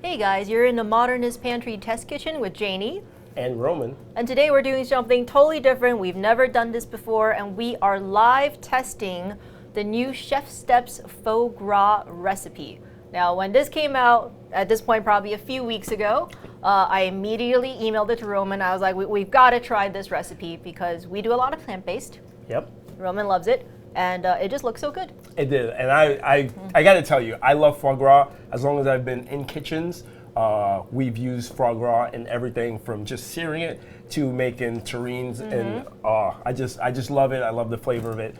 Hey guys, you're in the Modernist Pantry test kitchen with Janie. And Roman. And today we're doing something totally different. We've never done this before, and we are live testing the new Chefsteps Faux Gras recipe. Now, when this came out, at this point probably a few weeks ago, I immediately emailed it to Roman. I was like, we've got to try this recipe because we do a lot of plant-based. Yep. Roman loves it, and it just looks so good. It did, and I got to tell you, I love foie gras. As long as I've been in kitchens, we've used foie gras in everything from just searing it to making terrines, and I just love it. I love the flavor of it.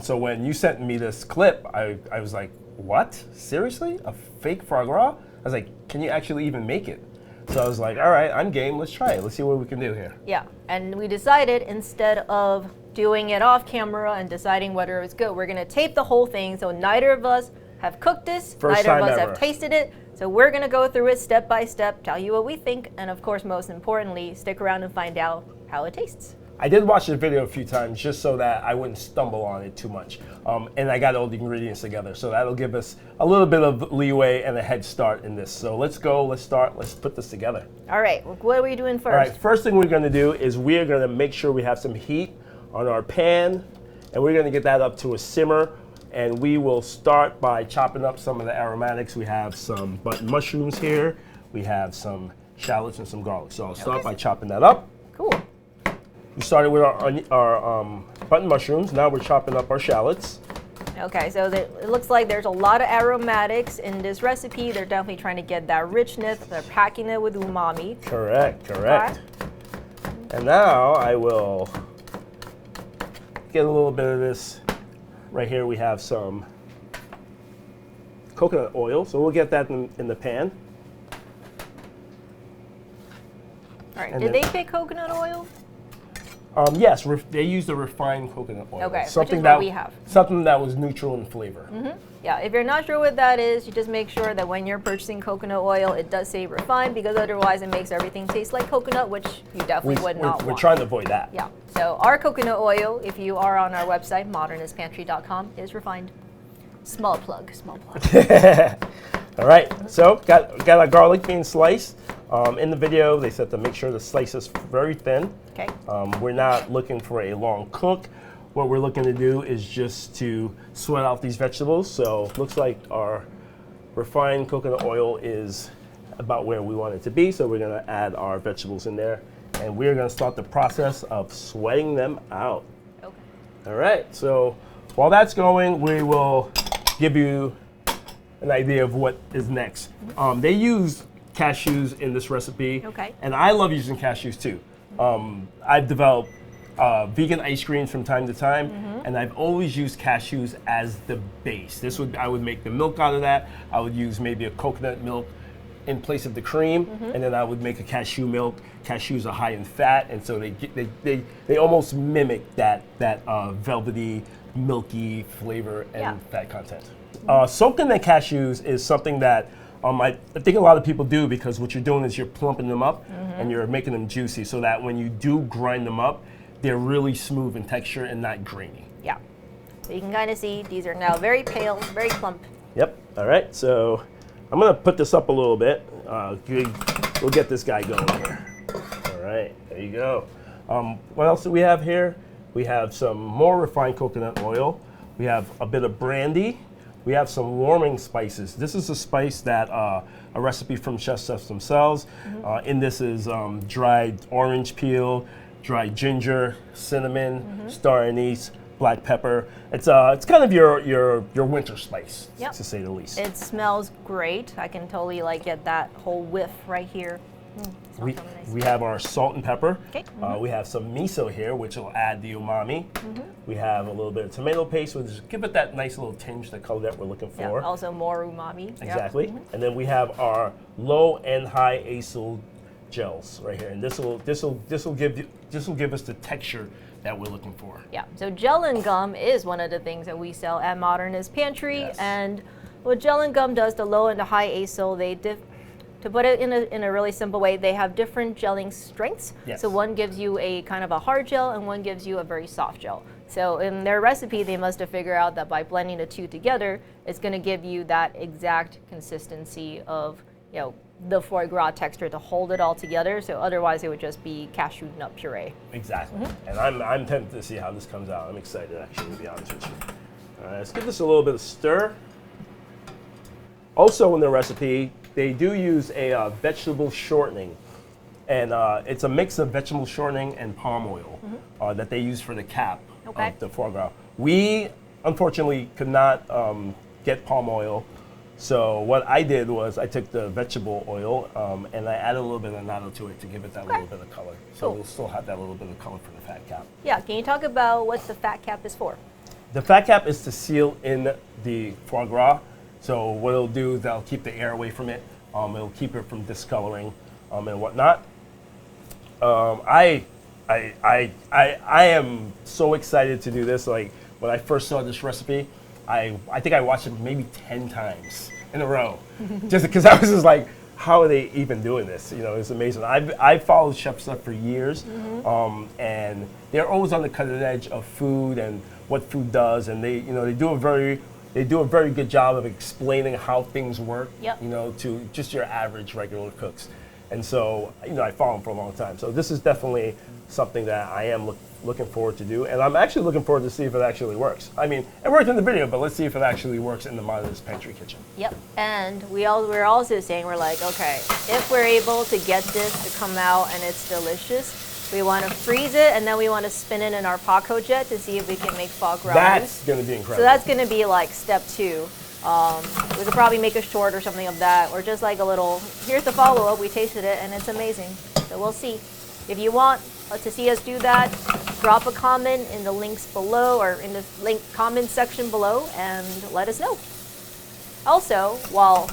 So when you sent me this clip, I was like, what? Seriously? A fake foie gras? I was like, can you actually even make it? So I was like, all right, I'm game. Let's try it. Let's see what we can do here. Yeah, and we decided instead of doing it off camera and deciding whether it's good, we're gonna tape the whole thing. So neither of us have cooked this, neither of us have tasted it. So we're gonna go through it step by step, tell you what we think, and of course, most importantly, stick around and find out how it tastes. I did watch the video a few times just so that I wouldn't stumble on it too much. And I got all the ingredients together, so that'll give us a little bit of leeway and a head start in this. So let's go, let's start, let's put this together. All right, what are we doing first? All right, first thing we're gonna do is we're gonna make sure we have some heat on our pan, and we're gonna get that up to a simmer, and we will start by chopping up some of the aromatics. We have some button mushrooms here, we have some shallots and some garlic. So I'll start by chopping that up. Cool. We started with our button mushrooms. Now we're chopping up our shallots. Okay, so it looks like there's a lot of aromatics in this recipe. They're definitely trying to get that richness. They're packing it with umami. Correct. And now I will get a little bit of this. Right here we have some coconut oil, so we'll get that in the pan. All right, did they pick coconut oil? Yes, they used the refined coconut oil. Okay, something which is what we have. Something that was neutral in flavor. Yeah, if you're not sure what that is, you just make sure that when you're purchasing coconut oil, it does say refined, because otherwise it makes everything taste like coconut, which you definitely would not want. We're trying to avoid that. Yeah, so our coconut oil, if you are on our website, modernistpantry.com, is refined. Small plug. All right, so got our garlic being sliced. In the video, they said to make sure the slice is very thin. Okay. We're not looking for a long cook. What we're looking to do is just to sweat out these vegetables. So looks like our refined coconut oil is about where we want it to be. So we're gonna add our vegetables in there, and we're gonna start the process of sweating them out. Okay. All right, so while that's going, we will give you an idea of what is next. They use cashews in this recipe, and I love using cashews too. I've developed vegan ice creams from time to time, and I've always used cashews as the base. I would make the milk out of that. I would use maybe a coconut milk in place of the cream, and then I would make a cashew milk. Cashews are high in fat, and so they almost mimic that velvety, milky flavor and fat content. Soaking the cashews is something that I think a lot of people do, because what you're doing is you're plumping them up and you're making them juicy, so that when you do grind them up, they're really smooth in texture and not grainy. Yeah. So you can kind of see these are now very pale, very plump. Yep. All right. So I'm going to put this up a little bit. We'll get this guy going here. All right. There you go. What else do we have here? We have some more refined coconut oil. We have a bit of brandy. We have some warming spices. This is a spice that a recipe from Chefsteps themselves. In this is dried orange peel, dried ginger, cinnamon, star anise, black pepper. It's kind of your winter spice, to say the least. It smells great. I can totally get that whole whiff right here. We have our salt and pepper. Okay. We have some miso here, which will add the umami. We have a little bit of tomato paste, which will give it that nice little tinge, the color that we're looking for. Yeah, also more umami. Exactly. And then we have our low and high acyl gels right here, and this will give us the texture that we're looking for. Yeah. So Gellan gum is one of the things that we sell at Modernist Pantry, and what Gellan gum does, the low and the high acyl, to put it in a really simple way, they have different gelling strengths. Yes. So one gives you a kind of a hard gel, and one gives you a very soft gel. So in their recipe, they must have figured out that by blending the two together, it's going to give you that exact consistency of you know, the foie gras texture to hold it all together. So otherwise, it would just be cashew nut puree. Exactly. And I'm tempted to see how this comes out. I'm excited, actually, to be honest with you. All right, let's give this a little bit of stir. Also in the recipe, they do use a vegetable shortening. And it's a mix of vegetable shortening and palm oil that they use for the cap of the foie gras. We, unfortunately, could not get palm oil. So what I did was I took the vegetable oil and I added a little bit of annatto to it to give it that little bit of color. So we'll still have that little bit of color for the fat cap. Yeah, can you talk about what the fat cap is for? The fat cap is to seal in the foie gras. So what it'll do is that'll keep the air away from it. It'll keep it from discoloring and whatnot. I am so excited to do this. Like when I first saw this recipe, I think I watched it maybe 10 times in a row, just because I was just like, how are they even doing this? You know, it's amazing. I've followed Chefsteps for years, and they're always on the cutting edge of food and what food does, and they do a very good job of explaining how things work, you know, to just your average regular cooks. And so, you know, I follow them for a long time. So this is definitely something that I am looking forward to do. And I'm actually looking forward to see if it actually works. I mean, it worked in the video, but let's see if it actually works in the Modernist Pantry kitchen. Yep. And we're also saying, we're like, okay, if we're able to get this to come out and it's delicious, we want to freeze it, and then we want to spin it in our Paco jet to see if we can make faux gras. That's going to be incredible. So that's going to be like step 2. We could probably make a short or something of that, or just like a little, here's the follow-up, we tasted it and it's amazing. So we'll see. If you want to see us do that, drop a comment in the links below or in the link comment section below and let us know. Also, while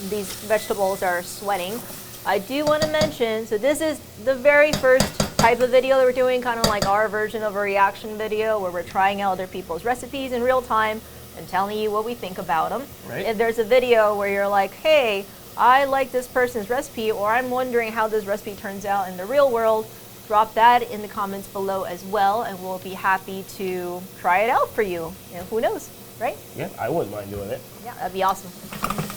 these vegetables are sweating, I do want to mention, so this is the very first type of video that we're doing, kind of like our version of a reaction video where we're trying out other people's recipes in real time and telling you what we think about them. Right. If there's a video where you're like, hey, I like this person's recipe, or I'm wondering how this recipe turns out in the real world, drop that in the comments below as well, and we'll be happy to try it out for you. And who knows, right? Yeah, I wouldn't mind doing it. Yeah, that'd be awesome.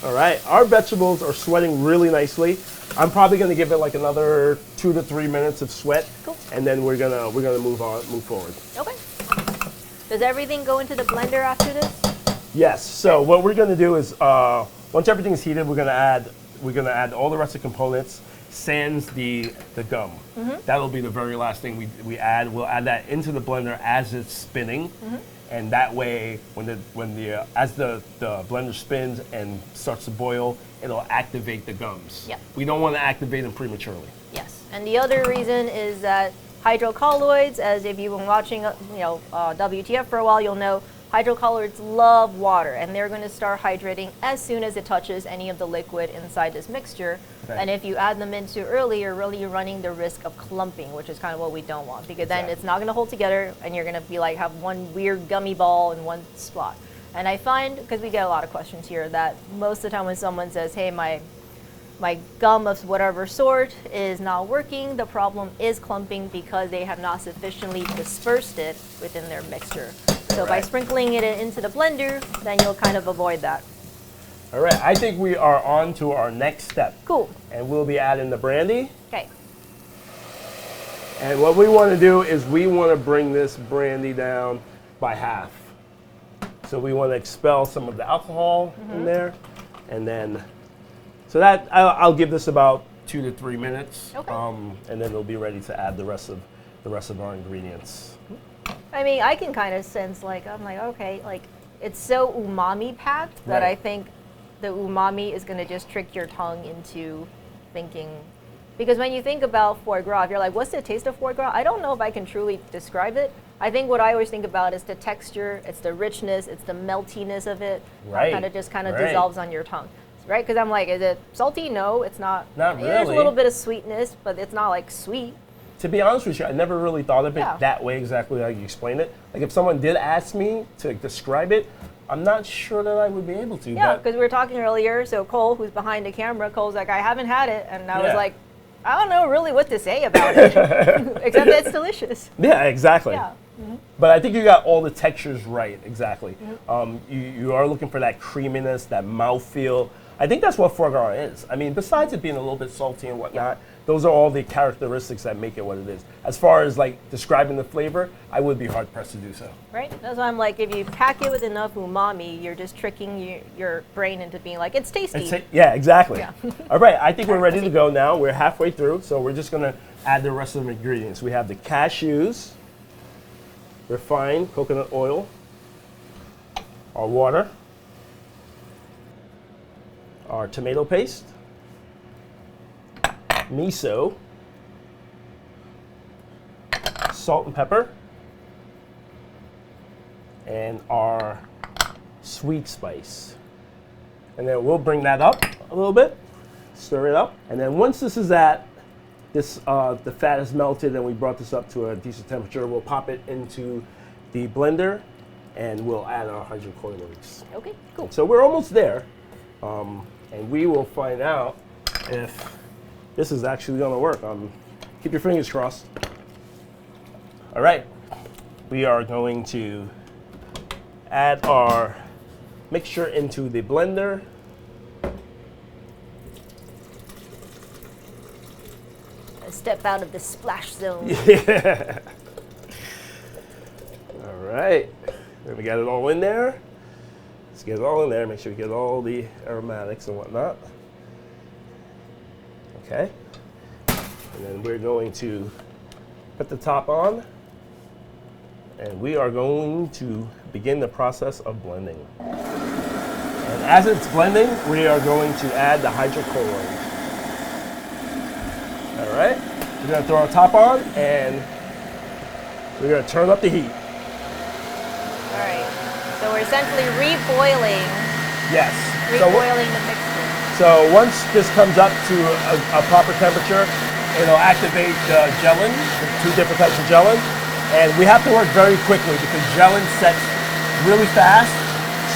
All right, our vegetables are sweating really nicely. I'm probably going to give it like another 2 to 3 minutes of sweat, and then we're gonna move forward. Okay. Does everything go into the blender after this? Yes. So what we're going to do is once everything's heated, we're going to add all the rest of the components, sans the gum. That'll be the very last thing we add. We'll add that into the blender as it's spinning, and that way as the blender spins and starts to boil, it'll activate the gums. Yep. We don't want to activate them prematurely. Yes. And the other reason is that hydrocolloids, as if you've been watching WTF for a while, you'll know hydrocolloids love water, and they're going to start hydrating as soon as it touches any of the liquid inside this mixture. Okay. And if you add them in too early, you're really running the risk of clumping, which is kind of what we don't want, because then it's not going to hold together, and you're going to be like have one weird gummy ball in one spot. And I find, because we get a lot of questions here, that most of the time when someone says, hey, my gum of whatever sort is not working, the problem is clumping because they have not sufficiently dispersed it within their mixture. So by sprinkling it into the blender, then you'll kind of avoid that. All right, I think we are on to our next step. Cool. And we'll be adding the brandy. Okay. And what we want to do is we want to bring this brandy down by half. So we want to expel some of the alcohol in there, and then, so that I'll give this about 2 to 3 minutes, and then it'll be ready to add the rest of our ingredients. I mean, I can kind of sense, like, I'm like, okay, like, it's so umami packed that I think the umami is going to just trick your tongue into thinking, because when you think about foie gras, if you're like, what's the taste of foie gras? I don't know if I can truly describe it. I think what I always think about is the texture, it's the richness, it's the meltiness of it. Right. Kind of just kind of dissolves on your tongue. Right? Because I'm like, is it salty? No, it's not. Not really. There's a little bit of sweetness, but it's not like sweet. To be honest with you, I never really thought of it that way, exactly like you explained it. Like if someone did ask me to describe it, I'm not sure that I would be able to. Yeah, because we were talking earlier, so Cole, who's behind the camera, Cole's like, I haven't had it, and I was like, I don't know really what to say about it, except that it's delicious. Yeah, exactly. Yeah. But I think you got all the textures right, exactly. You are looking for that creaminess, that mouthfeel. I think that's what foie gras is. I mean, besides it being a little bit salty and whatnot, those are all the characteristics that make it what it is. As far as like describing the flavor, I would be hard pressed to do so. Right? That's why I'm like, if you pack it with enough umami, you're just tricking your brain into being like, it's tasty. Yeah, exactly. Yeah. All right, I think we're ready to go now. We're halfway through, so we're just gonna add the rest of the ingredients. We have the cashews, refined coconut oil, our water, our tomato paste, miso, salt and pepper, and our sweet spice. And then we'll bring that up a little bit, stir it up, and then once this is at this, the fat is melted and we brought this up to a decent temperature, we'll pop it into the blender and we'll add our hydrocolloids. Okay, cool. So we're almost there, and we will find out if this is actually going to work. Keep your fingers crossed. All right, we are going to add our mixture into the blender. Step out of the splash zone. Yeah. All right, then we got it all in there. Let's get it all in there. Make sure we get all the aromatics and whatnot. Okay. And then we're going to put the top on. And we are going to begin the process of blending. And as it's blending, we are going to add the hydrocolloid. All right. We're going to throw our top on and we're going to turn up the heat. All right. So we're essentially reboiling. Yes. Reboiling the mixture. So once this comes up to a proper temperature, it'll activate Gellan, the two different types of Gellan. And we have to work very quickly because Gellan sets really fast.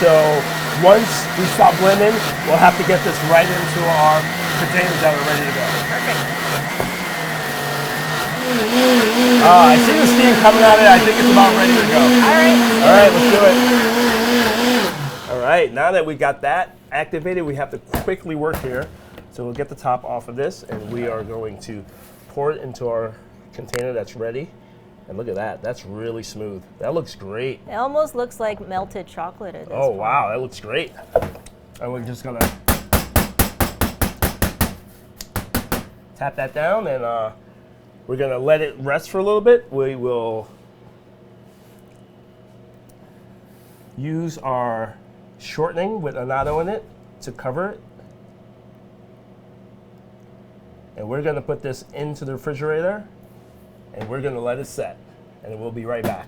So once we stop blending, we'll have to get this right into our containers that are ready to go. Perfect. I see the steam coming out of it. I think it's about ready to go. All right, let's do it. All right, now that we got that activated, we have to quickly work here. So we'll get the top off of this, and we are going to pour it into our container that's ready. And look at that. That's really smooth. That looks great. It almost looks like melted chocolate at this Oh, point. wow. That looks great. And we're just going to tap that down, and we're going to let it rest for a little bit. We will use our shortening with annatto in it to cover it. And we're going to put this into the refrigerator, and we're going to let it set, and we'll be right back.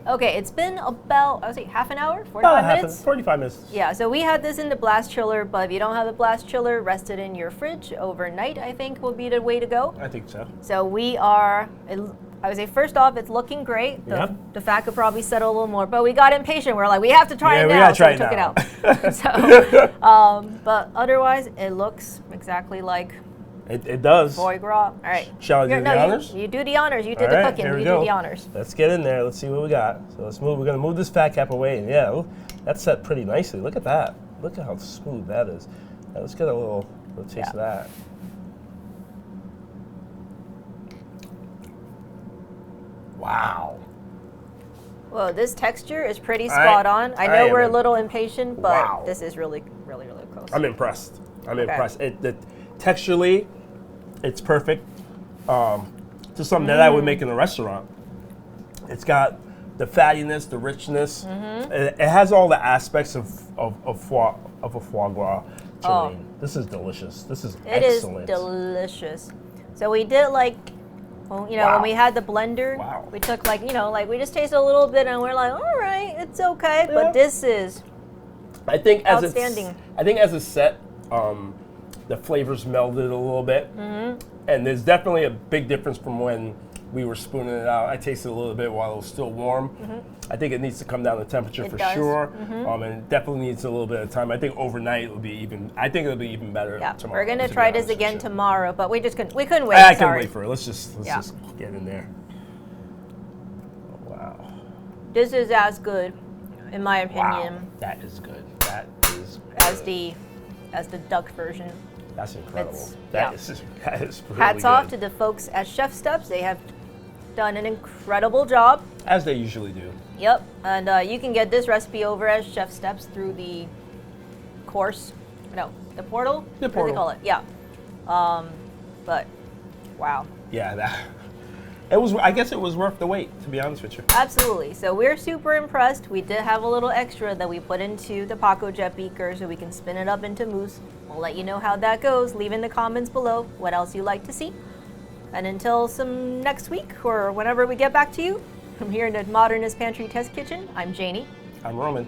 Okay, it's been about, I would say, half an hour, 45 minutes? 45 minutes. Yeah, so we had this in the blast chiller, but if you don't have the blast chiller, rest it in your fridge overnight, I think will be the way to go. I think so. So we are, I would say, first off, it's looking great. The fat could probably settle a little more, but we got impatient. We're like, we have to try it now, so we took it out. So, but otherwise, it looks exactly like it does. Faux Gras. All right. Shall I do the honors? You do the honors. You did the cooking. You do the honors. Let's get in there. Let's see what we got. So let's move. We're going to move this fat cap away. And yeah, that's set pretty nicely. Look at that. Look at how smooth that is. Now let's get a little taste of that. Wow. Well, this texture is pretty spot on. I know we're a little impatient, but this is really, really, really close. I'm impressed. Impressed. Texturally, it's perfect. To something that I would make in a restaurant. It's got the fattiness, the richness. It has all the aspects of a foie gras terrine. This is delicious. This is excellent. It is delicious. So we did like, well, when we had the blender, we took we just tasted a little bit and we're like, all right, it's okay. Yeah. But this is outstanding. I think as it's set, the flavors melded a little bit. And there's definitely a big difference from when we were spooning it out. I tasted a little bit while it was still warm. I think it needs to come down to temperature sure. And it definitely needs a little bit of time. I think overnight it'll be even better tomorrow. We're gonna try this again tomorrow, but we couldn't wait. I couldn't wait for it. Let's just get in there. Oh, wow. This is as good, in my opinion. Wow. That is good. That is as the as the duck version. That's incredible. It's- That yeah. is really Hats off to good. the folks at Chefsteps. They have done an incredible job. As they usually do. Yep, and you can get this recipe over at Chefsteps through the course. No, the portal. The What do they portal. call it? Yeah. But wow. Yeah, that. It was. I guess it was worth the wait, to be honest with you. Absolutely. So we're super impressed. We did have a little extra that we put into the Paco Jet beaker so we can spin it up into mousse. We'll let you know how that goes. Leave in the comments below what else you'd like to see. And until some next week or whenever we get back to you, from here in the Modernist Pantry Test Kitchen, I'm Janie. I'm Roman.